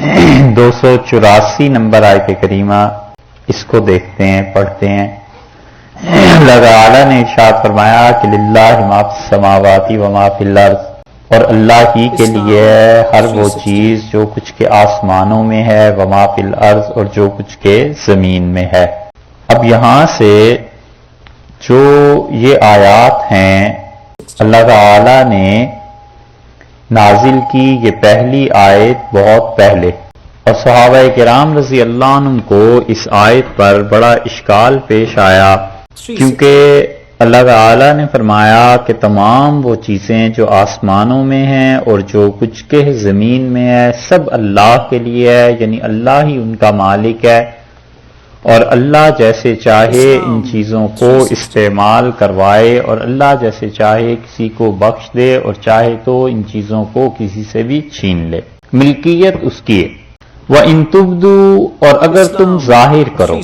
284 number آیت کریمہ، اس کو دیکھتے ہیں، پڑھتے ہیں۔ اللہ تعالی نے ارشاد فرمایا کہ للہ ما فی السماوات و ما فی الارض، اور اللہ ہی کے لیے ہر وہ چیز جو کچھ کے آسمانوں میں ہے، وما فی الارض، اور جو کچھ کے زمین میں ہے۔ اب یہاں سے جو یہ آیات ہیں اللہ تعالی نے نازل کی، یہ پہلی آیت بہت پہلے، اور صحابہ کرام رضی اللہ عنہ کو اس آیت پر بڑا اشکال پیش آیا، کیونکہ اللہ تعالی نے فرمایا کہ تمام وہ چیزیں جو آسمانوں میں ہیں اور جو کچھ کے زمین میں ہے سب اللہ کے لیے ہے، یعنی اللہ ہی ان کا مالک ہے، اور اللہ جیسے چاہے ان چیزوں کو استعمال کروائے، اور اللہ جیسے چاہے کسی کو بخش دے، اور چاہے تو ان چیزوں کو کسی سے بھی چھین لے، ملکیت اس کی ہے۔ وَإِن تُبْدُوا، اور اگر تم ظاہر کرو،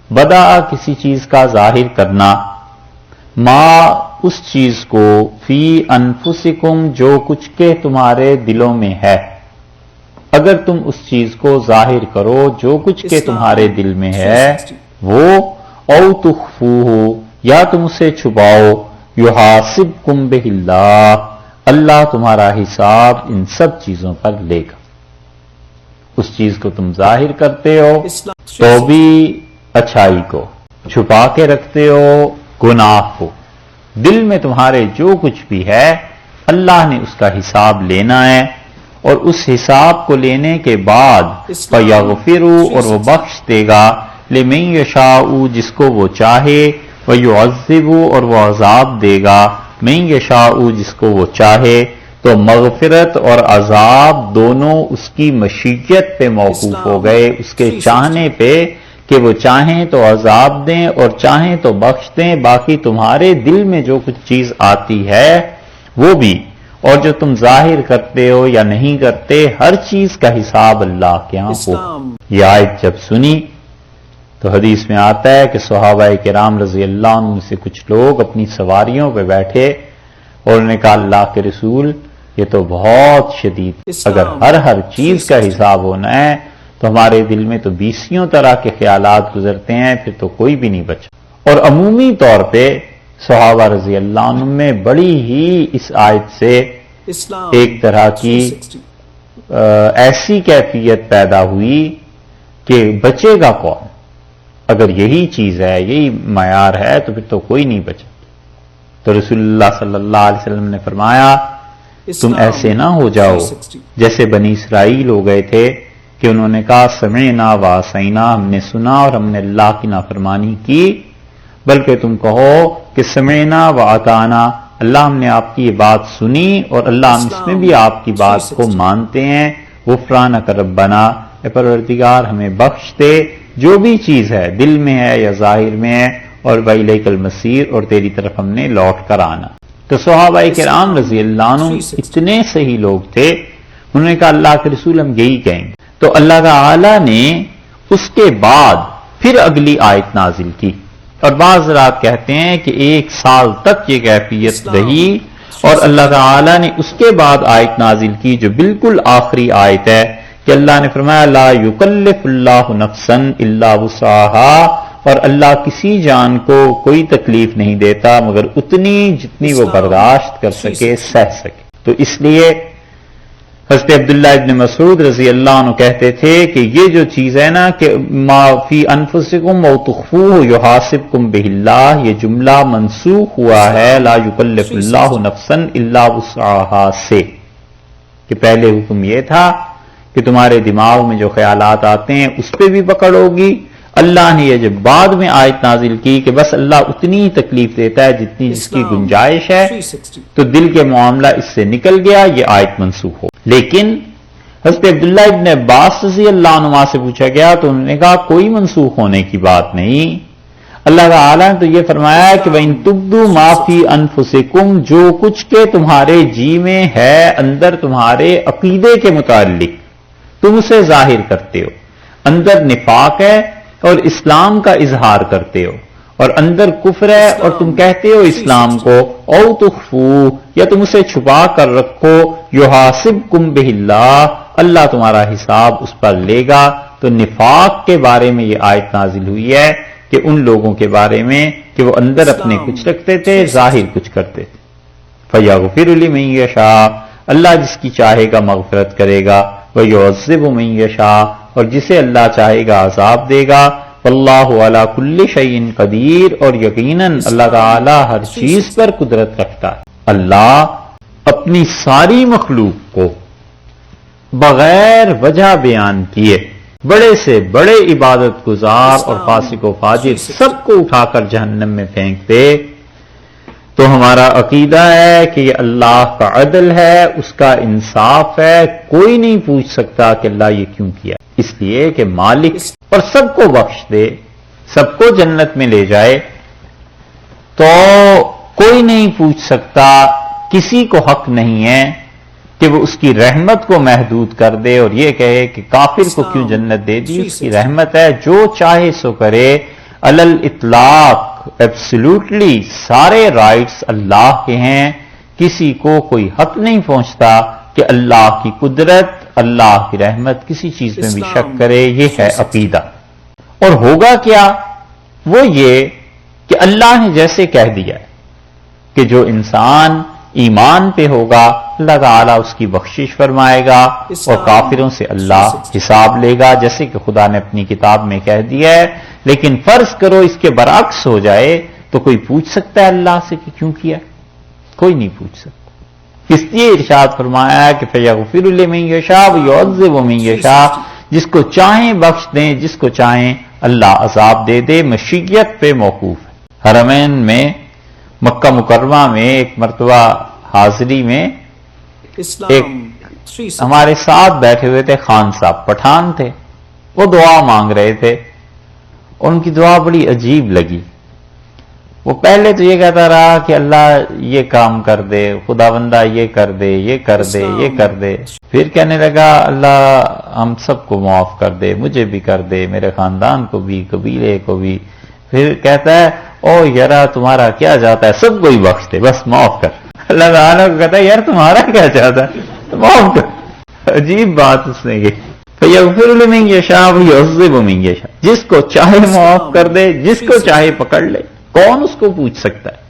بدا کسی چیز کا ظاہر کرنا، ما اس چیز کو، فی انفسکم جو کچھ کے تمہارے دلوں میں ہے، اگر تم اس چیز کو ظاہر کرو جو کچھ کے تمہارے دل میں ہے وہ، او تخفوہ، یا تم اسے چھپاؤ، یحاسبکم بہ اللہ، اللہ تمہارا حساب ان سب چیزوں پر لے گا۔ اس چیز کو تم ظاہر کرتے ہو تو بھی اچھائی کو، چھپا کے رکھتے ہو گناہ کو، دل میں تمہارے جو کچھ بھی ہے اللہ نے اس کا حساب لینا ہے، اور اس حساب کو لینے کے بعد فَيَغْفِرُ، اور وہ بخش دے گا، لِمَن يَشَاءُ جس کو وہ چاہے، وَيُعَذِّبُ اور وہ عذاب دے گا، مَن يَشَاءُ جس کو وہ چاہے۔ تو مغفرت اور عذاب دونوں اس کی مشیت پہ موقوف ہو گئے، اس کے چاہنے پہ، کہ وہ چاہیں تو عذاب دیں اور چاہیں تو بخش دیں، باقی تمہارے دل میں جو کچھ چیز آتی ہے وہ بھی، اور جو تم ظاہر کرتے ہو یا نہیں کرتے، ہر چیز کا حساب اللہ کے ہاں ہو۔ یہ آیت جب سنی تو حدیث میں آتا ہے کہ صحابہ کرام رضی اللہ عنہ سے کچھ لوگ اپنی سواریوں پہ بیٹھے اور انہوں نے کہا اللہ کے رسول یہ تو بہت شدید، اگر ہر چیز کا حساب ہونا ہے تو ہمارے دل میں تو 20 طرح کے خیالات گزرتے ہیں، پھر تو کوئی بھی نہیں بچا۔ اور عمومی طور پہ صحابہ رضی اللہ عنہ میں بڑی ہی اس آیت سے ایک طرح کی ایسی کیفیت پیدا ہوئی کہ بچے گا کون؟ اگر یہی چیز ہے، یہی معیار ہے تو پھر تو کوئی نہیں بچا۔ تو رسول اللہ صلی اللہ علیہ وسلم نے فرمایا تم ایسے نہ ہو جاؤ جیسے بنی اسرائیل ہو گئے تھے کہ انہوں نے کہا سمعنا وعصینا، ہم نے سنا اور ہم نے اللہ کی نافرمانی کی، بلکہ تم کہو کہ سمعنا واطعنا، اللہ ہم نے آپ کی یہ بات سنی اور اللہ ہم اس میں بھی آپ کی بات کو مانتے ہیں، غفرانک ربنا، اے پروردگار ہمیں بخش دے، جو بھی چیز ہے دل میں ہے یا ظاہر میں ہے، اور وإلیک المصیر، اور تیری طرف ہم نے لوٹ کر آنا۔ تو صحابہ کرام رضی اللہ عنہ اتنے صحیح لوگ تھے، انہوں نے کہا اللہ کے رسول ہم یہی کہیں گے۔ تو اللہ تعالی نے اس کے بعد پھر اگلی آیت نازل کی، اور بعض حضرات کہتے ہیں کہ 1 سال تک یہ کیفیت رہی، اور اللہ تعالی نے اس کے بعد آیت نازل کی جو بالکل آخری آیت ہے کہ اللہ نے فرمایا لا یکلف اللہ نفسا الا وسعها، اور اللہ کسی جان کو کوئی تکلیف نہیں دیتا مگر اتنی جتنی وہ برداشت کر سکے، سہ سکے۔ تو اس لیے حضرت عبداللہ ابن مسعود رضی اللہ عنہ کہتے تھے کہ یہ جو چیز ہے نا کہ ما فی انفسکم او تخفوہ یحاسبکم بہ اللہ، یہ جملہ منسوخ ہوا ہے لا یکلف اللہ نفسا الا وسعها سے، کہ پہلے حکم یہ تھا کہ تمہارے دماغ میں جو خیالات آتے ہیں اس پہ بھی پکڑ ہوگی، اللہ نے یہ جب بعد میں آیت نازل کی کہ بس اللہ اتنی ہی تکلیف دیتا ہے جتنی جس کی گنجائش ہے، تو دل کے معاملہ اس سے نکل گیا، یہ آیت منسوخ ہو۔ لیکن حضرت عبداللہ ابن عباس رضی اللہ عنہ سے پوچھا گیا تو انہوں نے کہا کوئی منسوخ ہونے کی بات نہیں، اللہ تعالیٰ نے تو یہ فرمایا کہ وَإِن تُبْدُوا مَا فِي أَنفُسِكُمْ، جو کچھ کے تمہارے جی میں ہے، اندر تمہارے عقیدے کے متعلق تم اسے ظاہر کرتے ہو، اندر نفاق ہے اور اسلام کا اظہار کرتے ہو، اور اندر کفر ہے اور تم کہتے ہو اسلام کو، او تخفو، یا تم اسے چھپا کر رکھو، یحاسبکم بہ اللہ، اللہ تمہارا حساب اس پر لے گا۔ تو نفاق کے بارے میں یہ آیت نازل ہوئی ہے کہ ان لوگوں کے بارے میں کہ وہ اندر اپنے کچھ رکھتے تھے، ظاہر کچھ کرتے تھے۔ فَيَغْفِرُ لِمَن يَشَاءُ، اللہ جس کی چاہے گا مغفرت کرے گا، وَيُعَذِّبُ مَن يَشَاءُ، اور جسے اللہ چاہے گا عذاب دے گا۔ وَاللَّهُ عَلَى كُلِّ شَيْءٍ قدیر، اور یقیناً اللہ تعالی ہر چیز پر قدرت رکھتا ہے۔ اللہ اپنی ساری مخلوق کو بغیر وجہ بیان کیے بڑے سے بڑے عبادت گزار اور فاسق و فاجر سب کو اٹھا کر جہنم میں پھینک دے، تو ہمارا عقیدہ ہے کہ یہ اللہ کا عدل ہے، اس کا انصاف ہے، کوئی نہیں پوچھ سکتا کہ اللہ یہ کیوں کیا، اس لیے کہ مالک اور سب کو بخش دے، سب کو جنت میں لے جائے، تو کوئی نہیں پوچھ سکتا، کسی کو حق نہیں ہے کہ وہ اس کی رحمت کو محدود کر دے اور یہ کہے کہ کافر کو کیوں جنت دے دی۔ اس کی رحمت ہے، جو چاہے سو کرے، علی الاطلاق ایبسلیوٹلی سارے رائٹس اللہ کے ہیں، کسی کو کوئی حق نہیں پہنچتا کہ اللہ کی قدرت، اللہ کی رحمت کسی چیز میں بھی شک کرے۔ یہ ہے عقیدہ۔ اور ہوگا کیا؟ وہ یہ کہ اللہ نے جیسے کہہ دیا ہے کہ جو انسان ایمان پہ ہوگا اللہ تعالیٰ اس کی بخشش فرمائے گا اور کافروں سے اللہ حساب لے گا، جیسے کہ خدا نے اپنی کتاب میں کہہ دیا ہے۔ لیکن فرض کرو اس کے برعکس ہو جائے تو کوئی پوچھ سکتا ہے اللہ سے کہ کیوں کیا؟ کوئی نہیں پوچھ سکتا۔ اس لیے ارشاد فرمایا ہے کہ فَيَغْفِرُ لِمَن يَشَاءُ وَيُعَذِّبُ مَن يَشَاءُ، جس کو چاہیں بخش دیں، جس کو چاہیں اللہ عذاب دے دے، مشیت پہ موقوف ہے۔ حرمین میں مکہ مکرمہ میں ایک مرتبہ حاضری میں ایک ہمارے ساتھ بیٹھے ہوئے تھے خان صاحب، پٹھان تھے، وہ دعا مانگ رہے تھے اور ان کی دعا بڑی عجیب لگی۔ وہ پہلے تو یہ کہتا رہا کہ اللہ یہ کام کر دے، خدا بندہ یہ کر دے، یہ کر دے، یہ کر دے، پھر کہنے لگا اللہ ہم سب کو معاف کر دے، مجھے بھی کر دے، میرے خاندان کو بھی، قبیلے کو بھی۔ پھر کہتا ہے او یارا تمہارا کیا جاتا ہے، سب کو ہی بخش دے، بس معاف کر۔ اللہ تعالیٰ کو کہتا ہے یار تمہارا کیا چاہتا ہے، تو معاف کر۔ عجیب بات اس نے کی۔ فَيَغْفِرُ لِمَن يَشَاءُ وَيُعَذِّبُ مَن يَشَاءُ، جس کو چاہے معاف کر دے، جس کو چاہے پکڑ لے، کون اس کو پوچھ سکتا ہے؟